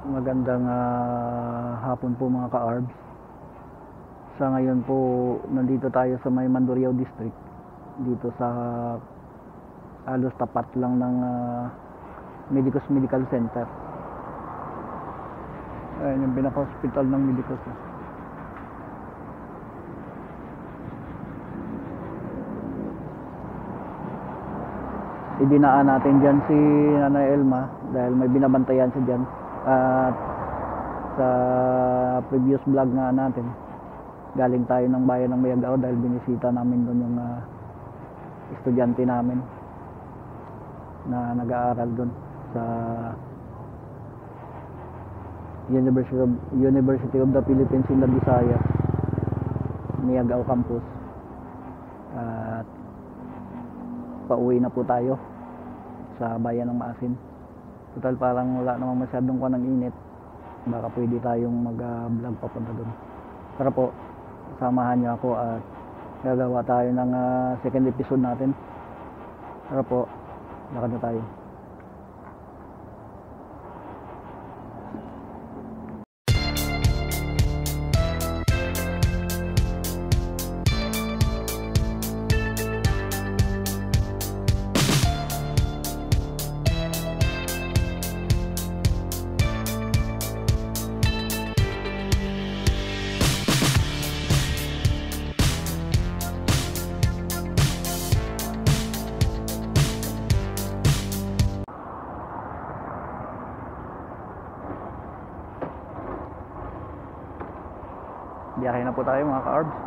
Magandang hapon po mga ka-ARBS. Sa ngayon po, nandito tayo sa may Mandurriao District. Dito sa halos tapat lang ng Medicos Medical Center. Ayan yung pinaka-hospital ng Medicos. Idinaan natin dyan si Nanay Elma dahil may binabantayan siya dyan. At sa previous vlog nga natin, galing tayo ng bayan ng Mayagao dahil binisita namin doon yung estudyante namin na nag-aaral doon sa University of the Philippines in the Visayas, Mayagao campus. At pauwi na po tayo sa bayan ng Maasin. Total parang wala namang masyadong ng init. Baka pwede tayong mag-vlog papunta doon. Tara po, samahan niyo ako at gagawa tayo ng second episode natin. Tara po, lakad na tayo. Biyahe na po tayo mga ka-ARBS.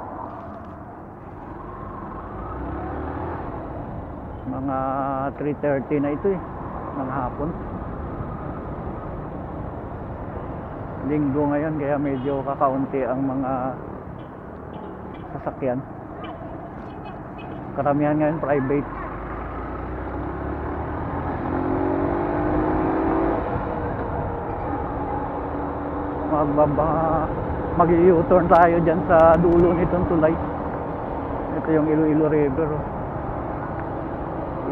Mga 3:30 na ito ng hapon. Linggo ngayon kaya medyo kakaunti ang mga sasakyan. Karamihan ngayon private. Mag-u-turn tayo dyan sa dulo nitong tulay. Ito yung Iloilo River.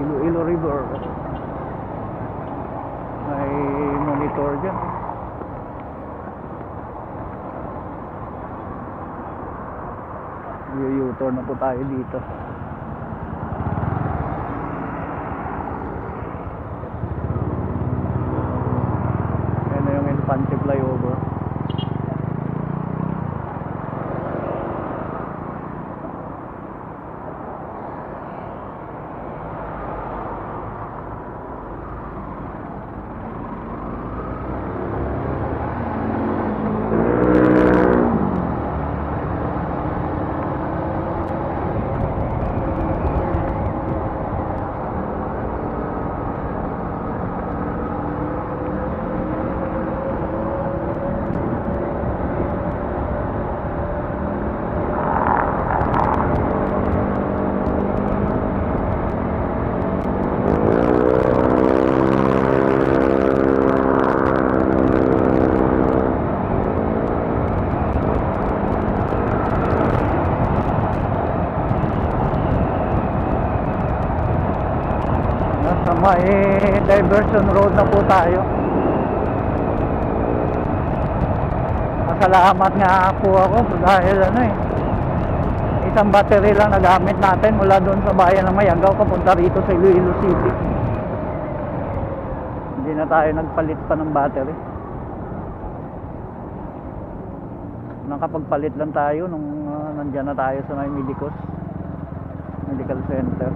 Iloilo River. May monitor dyan. U-turn na po tayo dito. Ayan na yung Infante flyover. May diversion road na po tayo. Masalamat nga po ako dahil isang battery lang nagamit natin mula doon sa bayan ng Mayagao papunta rito sa Iloilo City. Hindi na tayo nagpalit pa ng battery. Nakapagpalit lang tayo nung nandyan na tayo sa may Medicos Medical Center.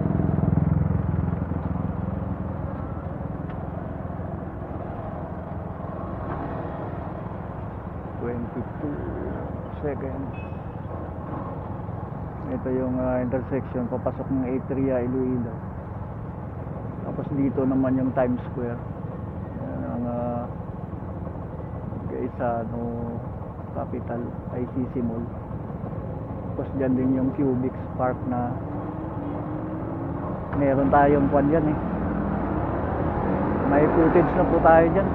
22 seconds. Ito yung intersection papasok ng Atria, Iloilo. Tapos dito naman yung Times Square. Yan ang Gaisano Capital ICC Mall. Tapos dyan din yung Cubics Park na meron tayong kwan dyan may footage na po tayo dyan.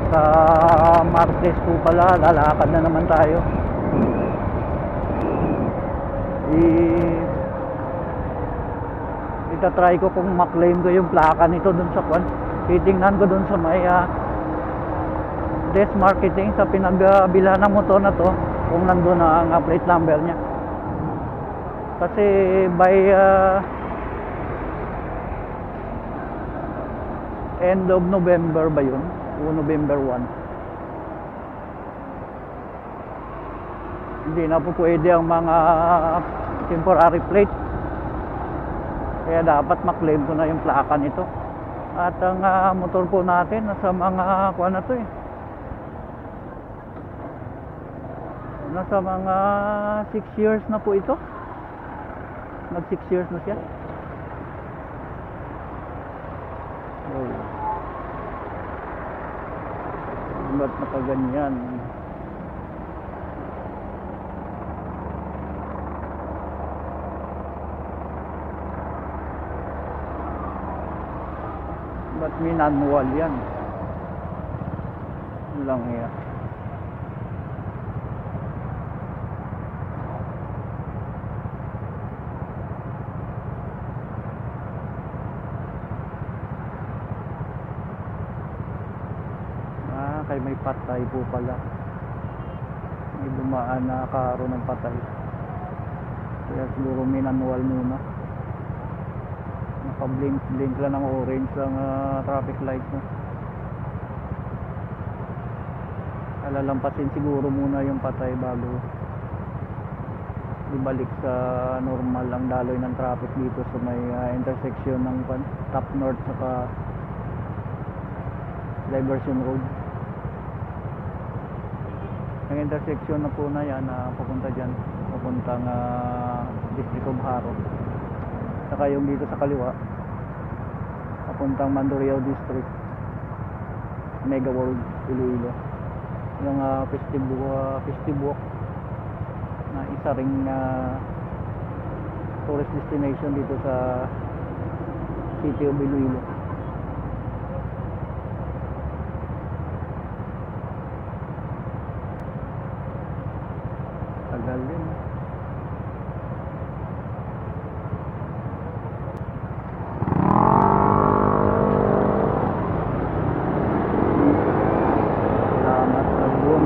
Sa Martes po pala, lalakad na naman tayo. Itatry ko kung maklaim ko yung plaka nito dun sa kwan. Titingnan ko dun sa may desk marketing sa pinagbilhan ng motor na to kung nandun na ang plate number niya. Kasi by end of November ba yun? O November 1. Hindi na po pwede ang mga temporary plate. Kaya dapat maklaim ko na yung plaka nito. At ang motor po natin nasa mga kuha na to eh. Nasa mga 6 years na po ito. Nag 6 years na siya. Oh. Ba't nakaganyan? Ba't may manual yan? Lang yan. Kay may patay po pala. May dumaan na karo ng patay. Kaya siguro may manual muna. Naka-blink lang ng orange ang traffic light no? Alalampasin siguro muna yung patay bago ibalik sa normal ang daloy ng traffic dito sa may intersection ng Top North saka Diversion Road. Ang intersection na po na yan papunta dyan, papuntang District of Haro. Saka yung dito sa kaliwa papuntang Mandurriao District, Mega World, Iloilo. Yung festive walk na isa ring tourist destination dito sa City of Iloilo. Tagal din. Salamat sa buwan.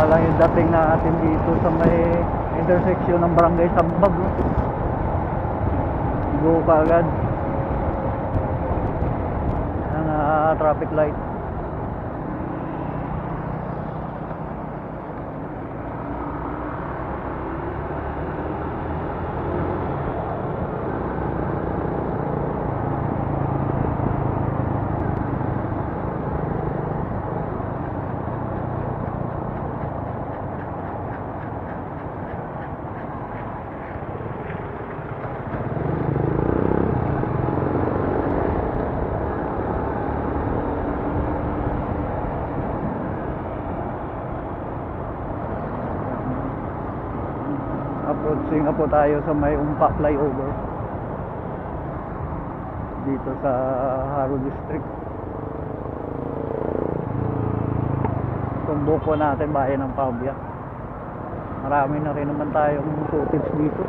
lang yung dating natin dito sa may intersection ng Barangay Sabbag, no? Go ka agad ang traffic light. Approaching na po tayo sa may Umpa flyover dito sa Haro District. Tumbok po natin bayan ng Pabia. Marami na rin naman tayong footage dito.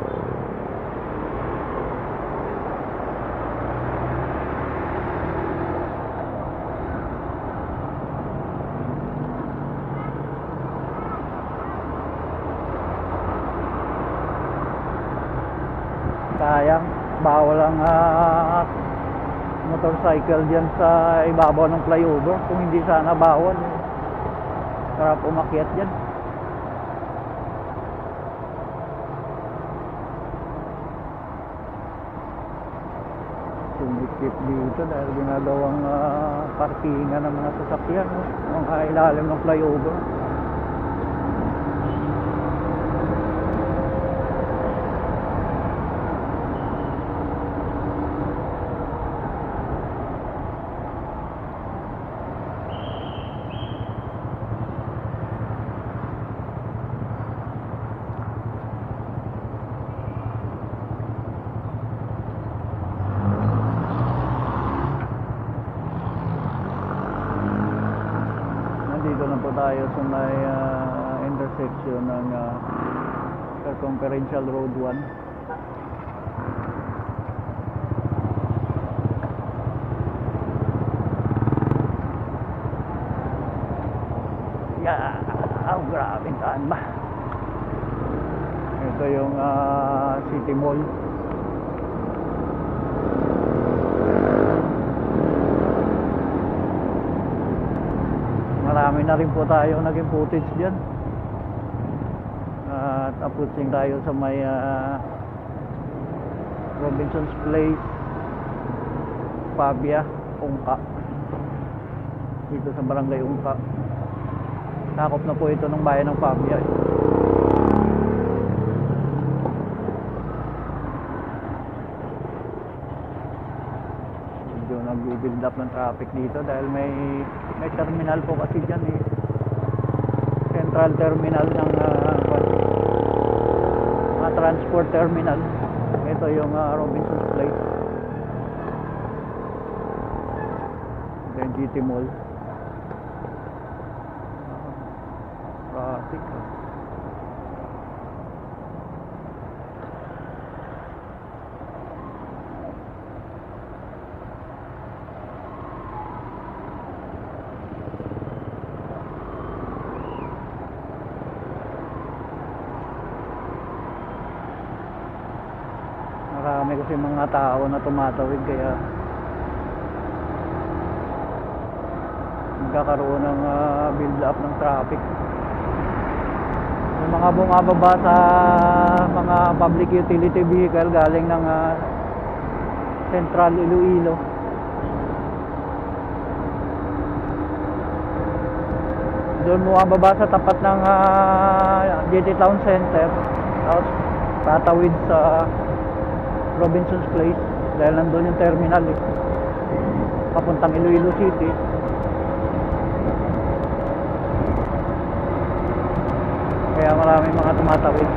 Sayang, bawal ang motorcycle dyan sa ibabaw ng flyover. Kung hindi sana bawal, sarap umakyat dyan. Sumikip dito dahil ginagawang parkingan ng mga sasakyan, no? Ang ilalim ng flyover. Dito na po tayo sa may intersection ng Circumferential Road 1. Grabing daan ba? Ito yung City Mall. Marami na rin po tayo naging footage dyan. At approaching tayo sa may Robinson's Place, Pabia, Ungka. Dito sa Barangay Ungka. Sakop na po ito ng bayan ng Pabia. Medyo nag-build up ng traffic dito dahil may terminal po kasi dyan eh. Central terminal ng transport terminal. Ito yung Robinson's Place. Then GT Mall. Traffic. Marami kasi mga tao na tumatawid kaya magkakaroon ng build up ng traffic. Yung mga bumababa sa mga public utility vehicle galing ng Central Iloilo, doon bumababa sa tapat ng GT Town Center, tapos tatawid sa Robinson's Place dahil nandun yung terminal eh, papuntang Iloilo City. Kaya maraming mga tumatawid.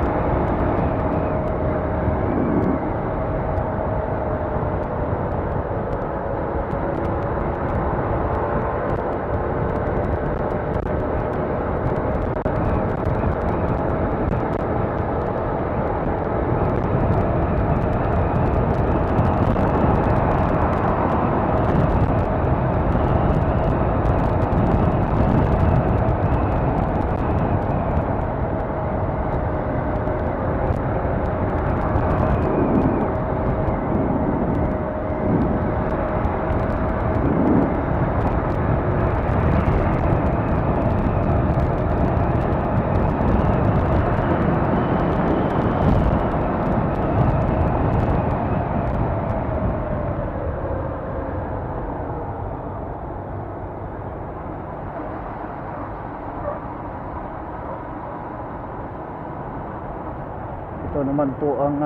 Ito naman po ang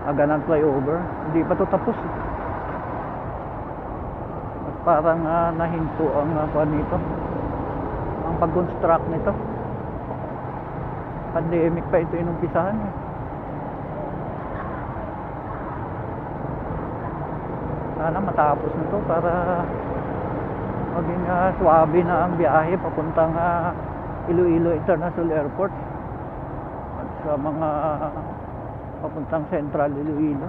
Aganan flyover. Hindi pa to tapos eh. At parang nahinto ang nito, ang pag-construct nito. Pandemic pa ito inumpisahan eh. Sana matapos na to para maging swabe na ang biyahe papuntang Iloilo International Airport at sa mga papuntang Central Iloilo.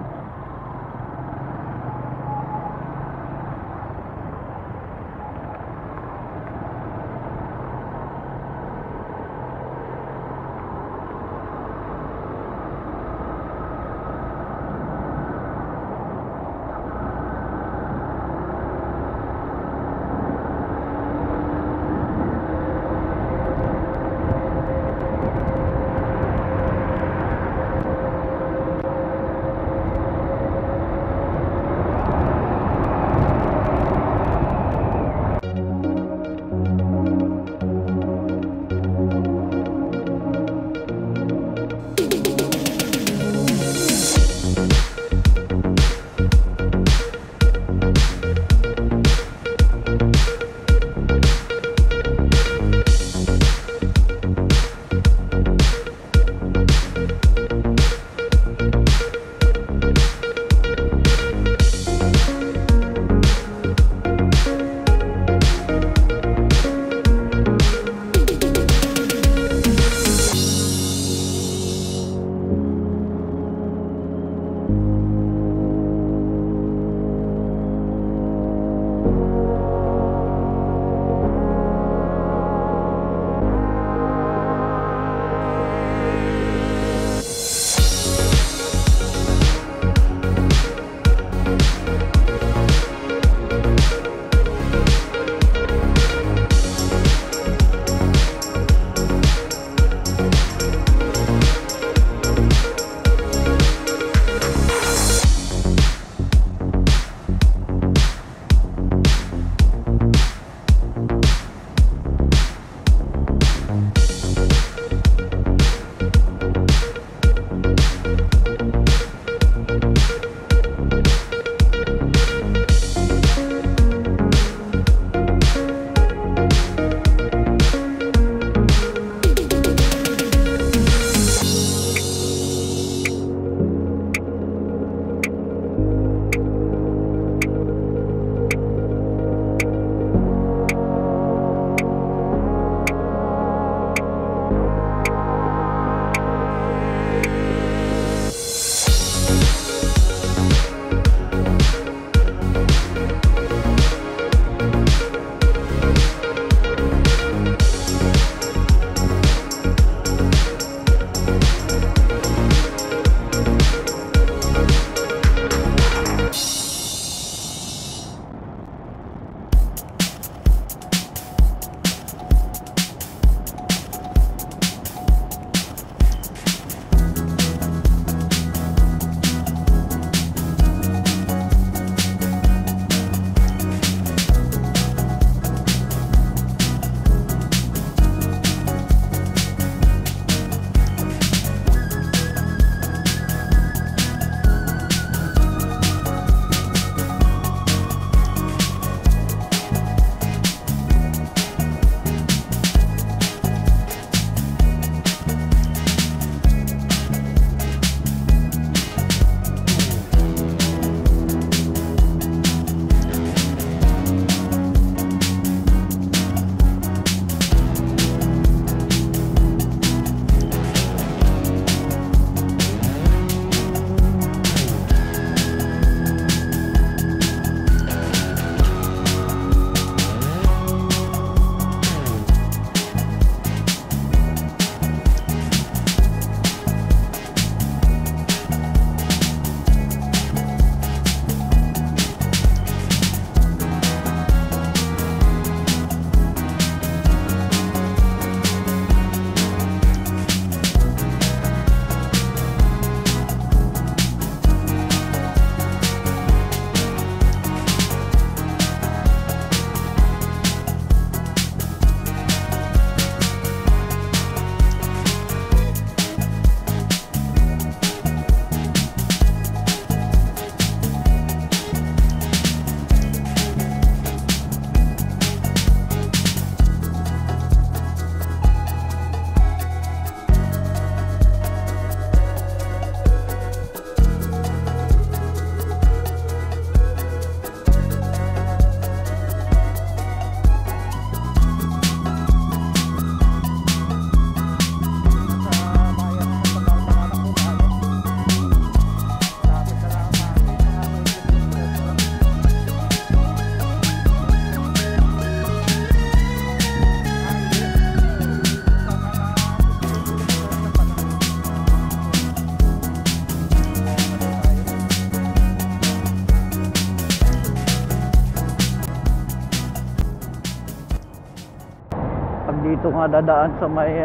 dito nga dadaan sa may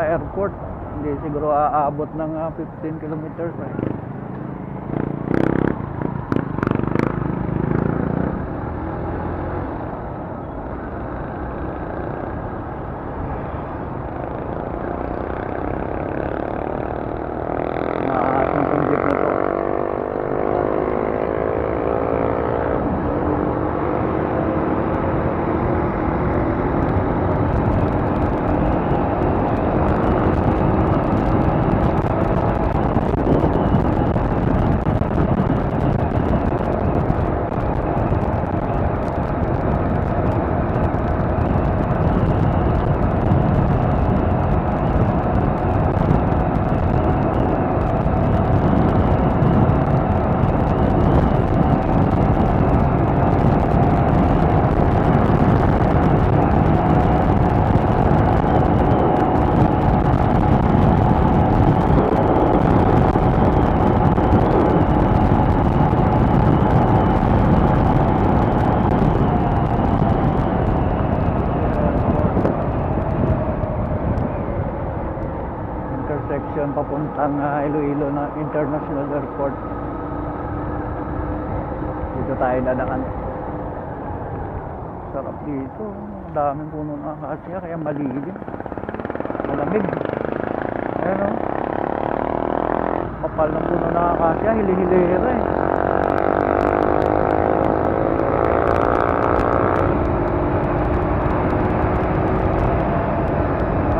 airport. Hindi siguro aabot ng 15 kilometers eh. Intersection papuntang Iloilo na International Airport. Dito tayo dadaan. Sarap dito. Daming puno ng akasya kaya malilim. Malamig. Ayan o. Kapal ng puno ng akasya. Hili-hilira eh.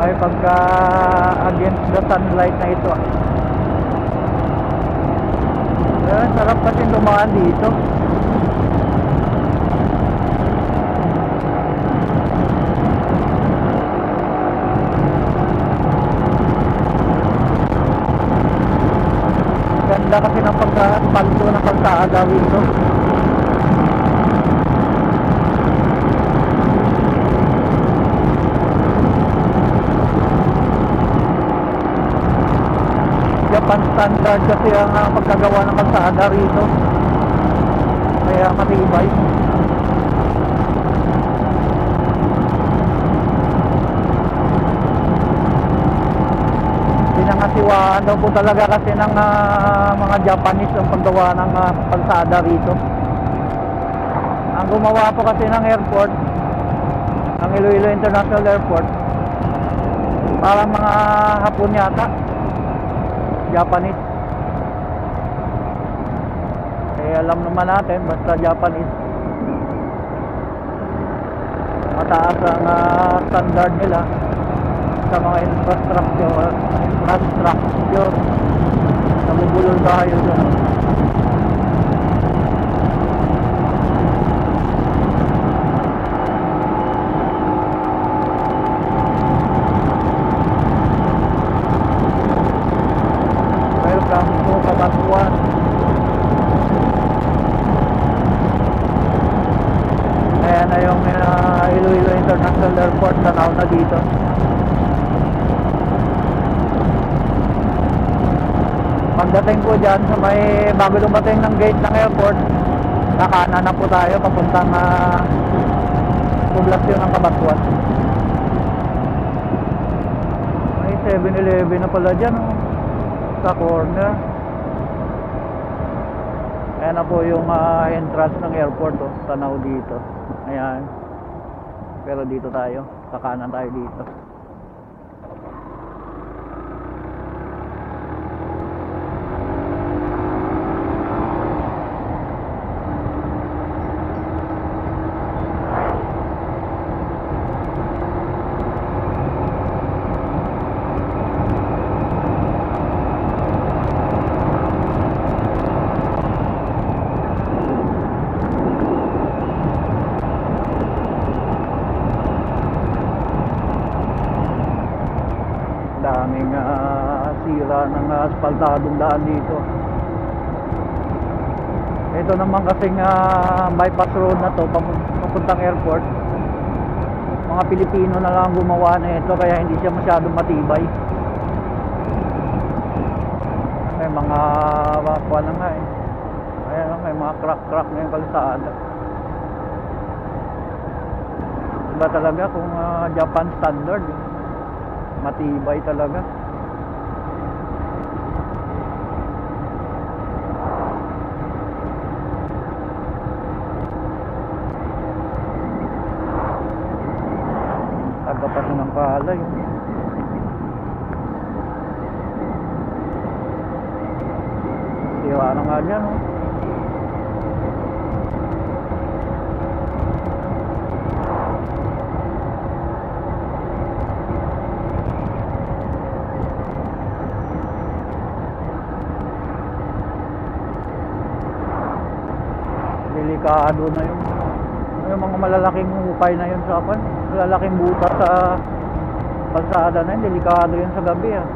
Ay pagka against the sunlight na ito. Ayan, sarap kasi lumaan dito. Ganda kasi ng pagka-asfalto ng kalsada dito. Japan standard kasi ang pagkagawa ng kalsada rito. Kaya matibay. Pinangasiwaan daw po talaga kasi ng mga Japanese ang paggawa ng kalsada rito. Ang gumawa po kasi ng airport, ang Iloilo International Airport, parang mga Hapon yata, Japanese. Eh alam naman natin basta Japanese, mataas ang standard nila sa mga infrastructure. Nabubulol tayo dyan. Welcome to Cabanatuan. Ayan na yung Iloilo International Airport. Tanaw na dito. Pagdating ko dyan sa may bago dumating ng gate ng airport, kakanan na po tayo papuntang poblasyon ng Cabanatuan. May 7-Eleven na pala dyan sa corner. Ayan na po yung entrance ng airport tanaw dito. Ayan. Pero dito tayo, kakanan tayo dito. Daming sira ng aspaltadong daan dito. Ito naman kasing bypass road na to papuntang airport, mga Pilipino na lang gumawa na ito kaya hindi siya masyadong matibay. May mga kuha na nga eh. Ayan, may mga crack na yung kalsada. Iba talaga kung Japan standard. Matibay talaga. Tagapas na ng palay. Sira na nga dyan, oh. Delikado na yung mga malalaking hukay na yun sa akin. Malalaking butas sa kalsada na yun. Delikado yun sa gabi, ah.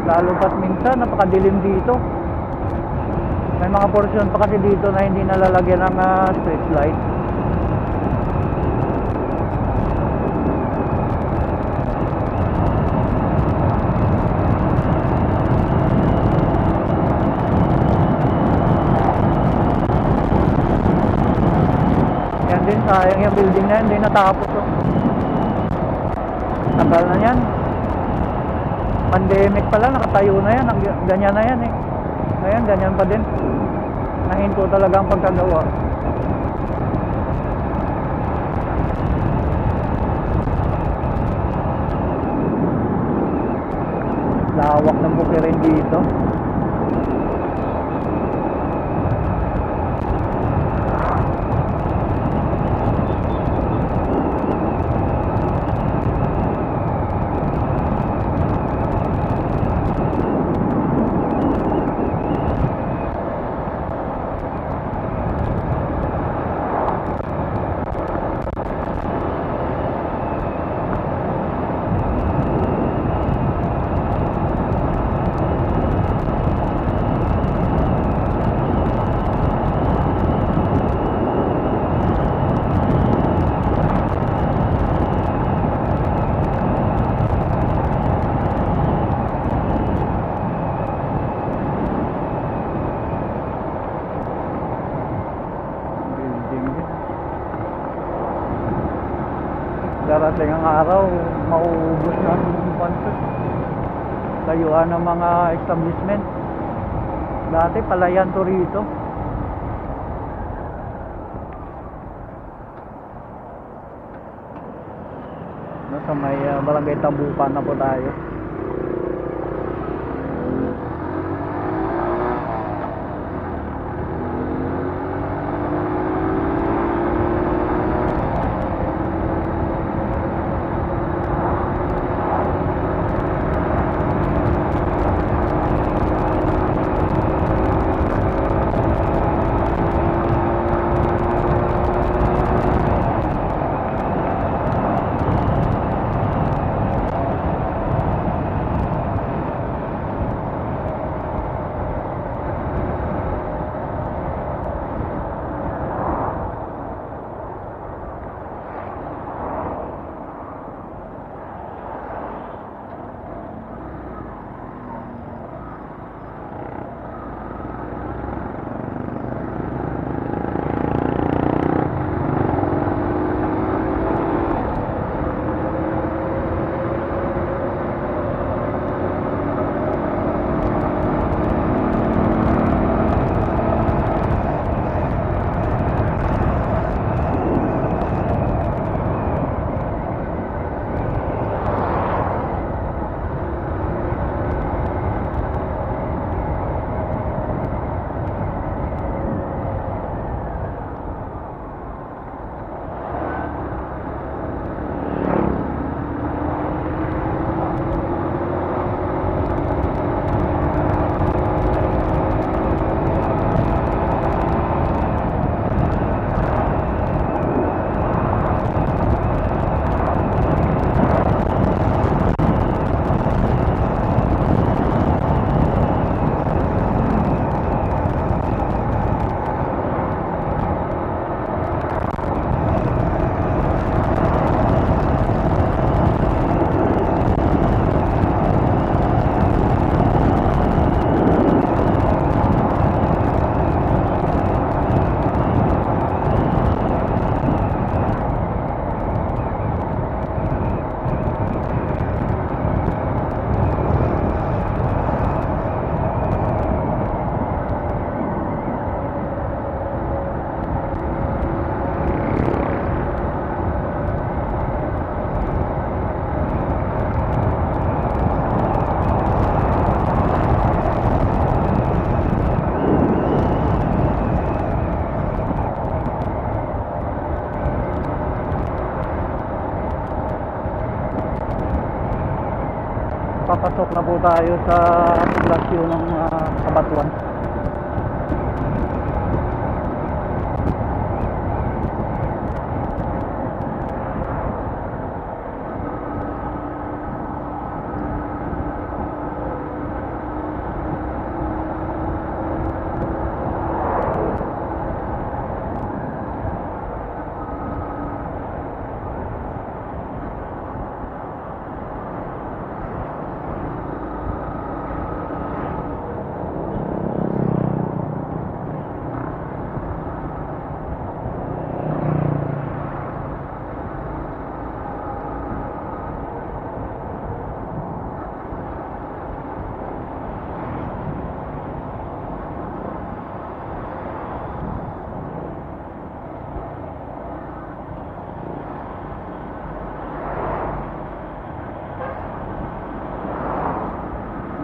Lalo pat minsan napakadilim dito. May mga porsyon pa kasi dito na hindi nalalagyan ng street light. Yan din, sayang yung building na yan, hindi natapos, oh. Tagal na yan. Pandemic pala, nakatayo na yan. Ganyan na yan, eh. Ngayon, ganyan pa din. Nahinto talaga ang pagkagawa. Lawak ng bukirin dito. Darating ang araw, mauubos na ang pansot. Tayuan ng mga establishment. Dati palayan to rito. Nasa may barangay Tambukan na po tayo. tayo sa poblasyon ng Kabatuan.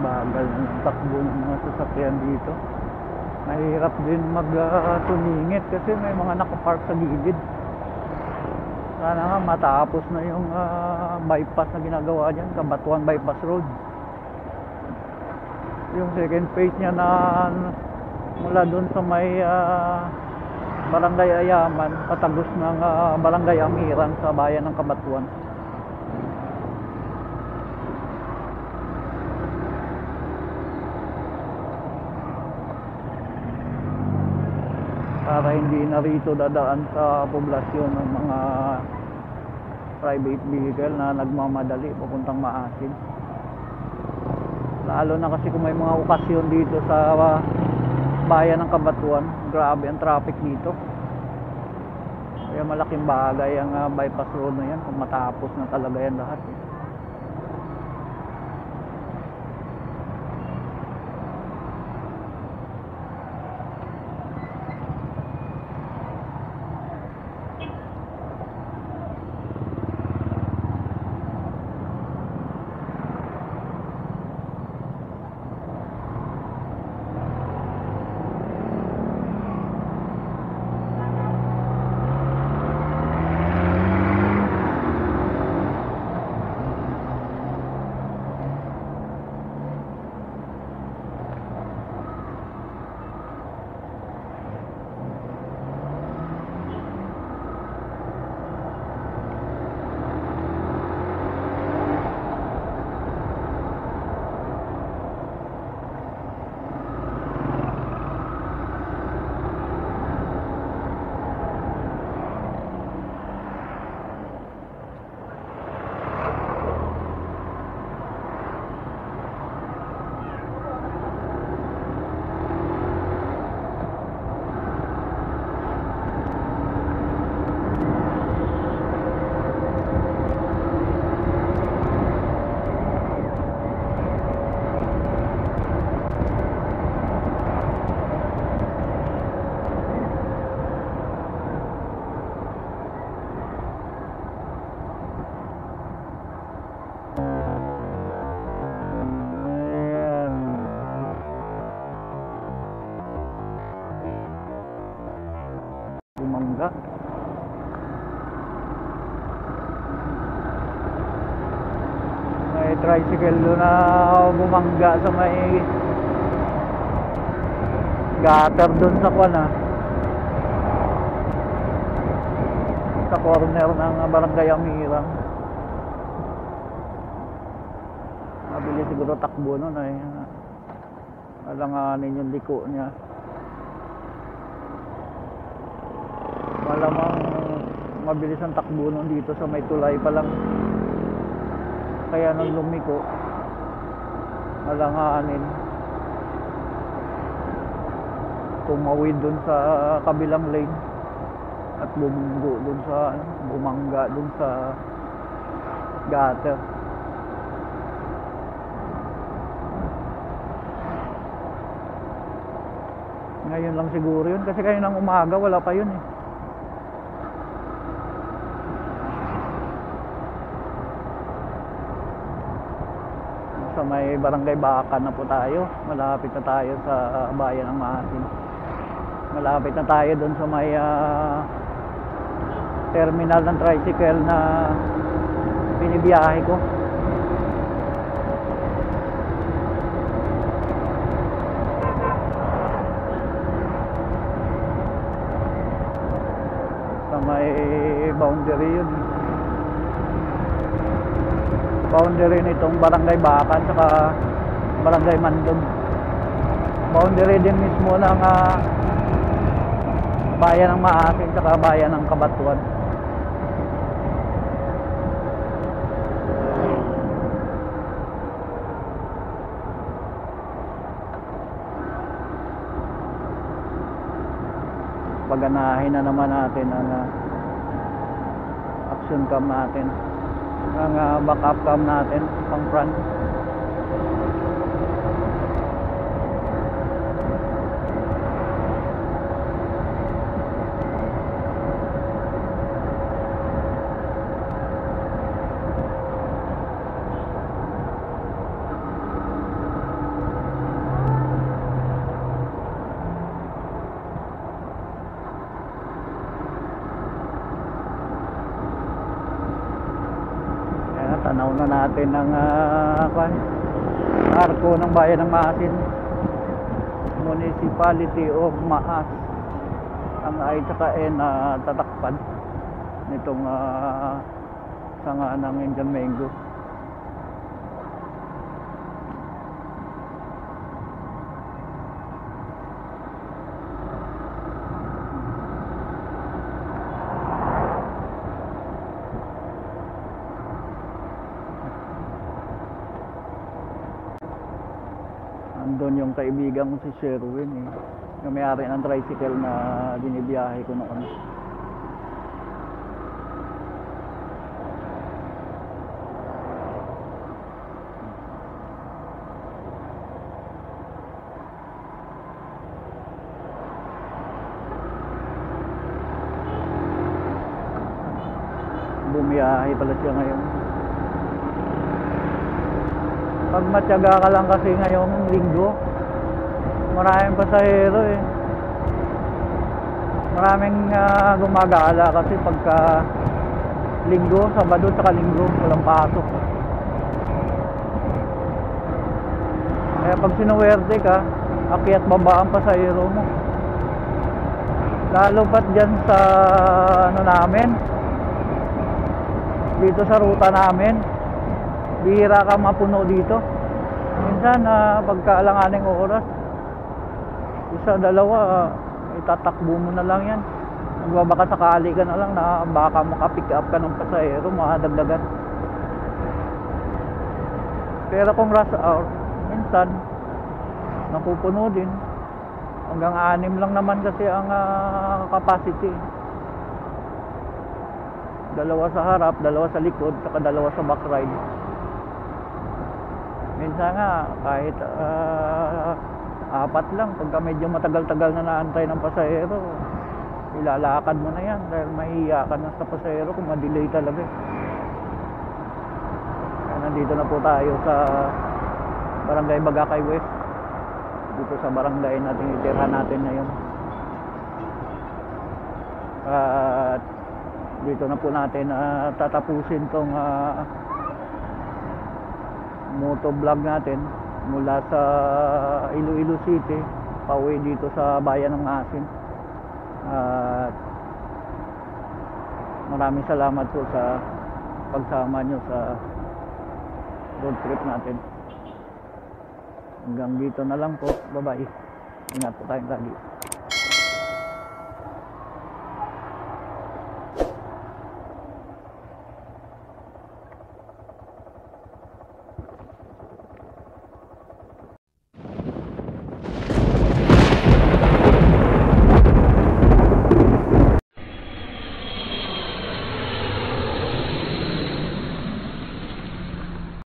Bagal ng takbo ng mga sasakyan dito. Mahirap din tumingit kasi may mga nakapark sa gilid. Sana nga matapos na yung bypass na ginagawa dyan, Kabatuan Bypass Road. Yung second phase niya na mula dun sa may Barangay Ayaman patagos ng Barangay Amiran sa bayan ng Kabatuan. Para hindi na rito dadaan sa poblasyon ng mga private vehicle na nagmamadali papuntang Maasin. Lalo na kasi kung may mga okasyon dito sa bayan ng Kabatuan, grabe ang traffic dito. Kaya malaking bagay ang bypass road na yan kung matapos na talaga yan lahat. Bumangga. May tricycle doon na bumangga sa may gutter doon sa sa corner ng Barangay Amiran. Mabilis siguro takbo nun ay alanganin yung liko niya. Malamang mabilis ang takbo nun dito sa may tulay pa lang. Kaya nung lumiko, alanganin. Tumawid dun sa kabilang lane at bumunggo dun sa bumangga dun sa gutter. Ngayon lang siguro yun kasi kaninang umaga wala pa yun eh. Sa may Barangay Bakan na po tayo. Malapit na tayo sa bayan ng Maasin. Malapit na tayo doon sa may terminal ng tricycle na binibiyahe ko. may boundary yun. Boundary nitong Barangay Bakan saka Barangay Mandog. Boundary din mismo ng bayan ng Maasin saka bayan ng Cabatuan. Paganahin na naman natin ang action cam natin, ang backup cam natin pang front. Tanaw na natin ang arko ng bayan ng Maasin, Municipality of Maas, ang ay tsaka tatakpan nitong sanga ng Indian Mango. Andun yung kaibigan ko si Sherwin, yung may-ari ng tricycle na binibiyahe ko noon. Bumiyahe pala siya ngayon. Pag matyaga ka lang kasi ngayong linggo, maraming pasahero maraming gumagala kasi pagka linggo, Sabado saka linggo walang pasok. Kaya pag sinuwerte ka, akyat baba ang pasahero mo, lalo pat dyan sa namin dito sa ruta namin, bihira ka mapuno dito. Minsan pagkaalanganing oras, isa, dalawa, itatakbo mo na lang yan. Magbabaka sakali ka na lang na baka makapick up ka ng pasahero, makadagdagan. Pero kung rush hour, minsan napupuno din. Hanggang 6 lang naman kasi ang capacity. 2 sa harap, 2 sa likod, saka 2 sa back ride. Minsan nga kahit 4 lang, pagka medyo matagal-tagal na naantay ng pasahero, ilalakad mo na yan dahil mahihiya ka na sa pasahero kung ma-delay talaga. Kaya nandito na po tayo sa Barangay Bagakay West, dito sa barangay natin itirhan natin ngayon. At dito na po natin tatapusin tong motovlog natin mula sa Iloilo City pauwi dito sa bayan ng Maasin. At maraming salamat po sa pagsama nyo sa road trip natin. Hanggang dito na lang po. Bye bye. Ingat po tayong lagi.